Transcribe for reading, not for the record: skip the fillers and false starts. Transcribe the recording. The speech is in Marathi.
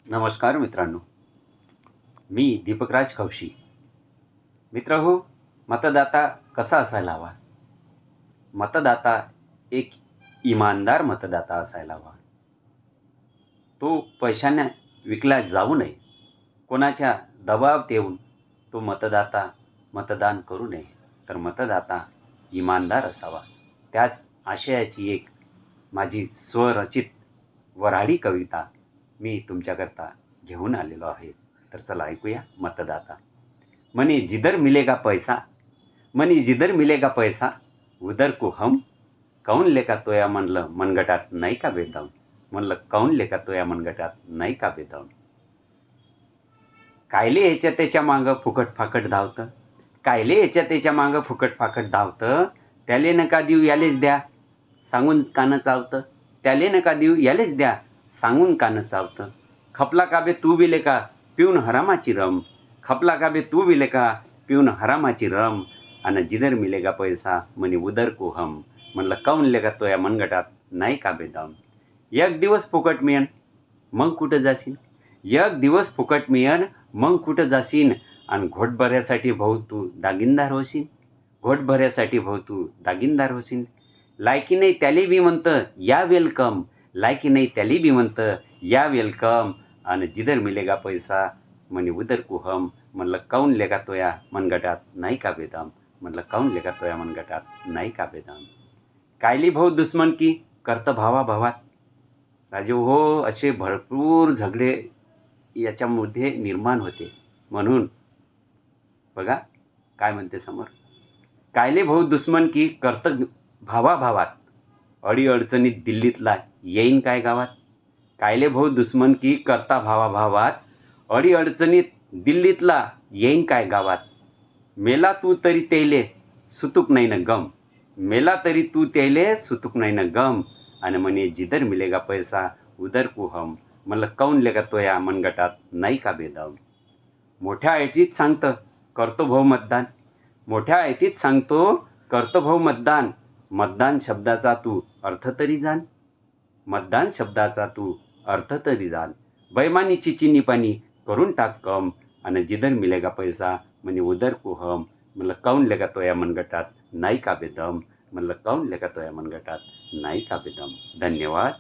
नमस्कार मित्रांनो, मी दीपकराज खवशी. मित्रहो, मतदाता कसा असायला हवा? मतदाता एक इमानदार मतदाता असायला हवा. तो पैशाने विकला जाऊ नये. कोणाच्या दबावात येऊन तो मतदाता मतदान करू नये. तर मतदाता इमानदार असावा. त्याच आशयाची एक माझी स्वरचित वऱ्हाडी कविता मी तुमच्याकरता घेऊन आलेलो आहे. तर चला ऐकूया. मतदाता. मनी जिधर मिलेगा पैसा, मनी जिधर मिलेगा पैसा, उधर को हम. कौन लेका तोया म्हणलं मनगटात नाही का बेदम. म्हणलं कौन लेका तोया मनगटात नाही का बेदम. कायले याच्या त्याच्या मागं फुकट फाकट धावतं, कायले याच्या त्याच्या मागं फुकट फाकट धावतं. त्याले नका देऊ यालेच द्या, सांगून कानं चावतं. त्याले नका देऊ यालेच द्या, सांगून कानं चावतं. खपला का बे तू बिले का पिऊन हरामाची रम, खपला का बे तू बिले का पिऊन हरामाची रम. आणि जिधर मिलेगा पैसा म्हणे उदर को हम. म्हणलं कौन लेगा तो या मनगटात नाही का बेदम. एक दिवस फुकट मिळन मग कुठं जाशील, एक दिवस फुकट मिळन मग कुठं जाशील. आणि घोटभऱ्यासाठी भाऊ तू दागिनदार होशील, घोटभऱ्यासाठी भाऊ तू दागिनदार होशील. लायकी नाही त्याले बी म्हणतं या वेलकम, लायकी नाही त्याली बी म्हणतं या वेलकम. आणि जिधर मिलेगा पैसा म्हणे उदर को हम. म्हणलं कौन लेगा तोया मनगटात नाही का बेदम. म्हणलं कौन लेगा तोया मनगटात नाही का बेदम. कायली भाऊ दुश्मन की करतं भावाभावात. राजे हो, असे भरपूर झगडे याच्यामध्ये निर्माण होते. म्हणून बघा काय म्हणते समोर. कायले भाऊ दुश्मन की करतं भावाभावात, अडीअडचणीत दिल्लीतला येईन काय गावात. कायले भाऊ दुश्मन की करता भावाभावात, अडीअडचणीत दिल्लीतला येईन काय गावात. मेला तू तरी त्याले सुतूक नाही न गम, मेला तरी तू त्याले सुतूक नाही न गम. आणि म्हणे जिधर मिलेगा पैसा उधर को हम. म्हणलं कौन लेगा तोया मनगटात नाही का बेदम. मोठ्या ऐटीत सांगतं करतो भाऊ मतदान, मोठ्या ऐटीत सांगतो करतो भाऊ मतदान. मतदान शब्दाचा तू अर्थ तरी जाण, मतदान शब्दाचा तू अर्थ तरी जाण. बैमानीची चिनी पाणी करून टाक कम. आणि जिधर मिलेगा पैसा म्हणे उधर को हम. म्हणलं कौन लेगा तोया मनगटात नाही का बेदम. म्हणलं कौन लेगा तोया मनगटात नाही का बेदम. धन्यवाद.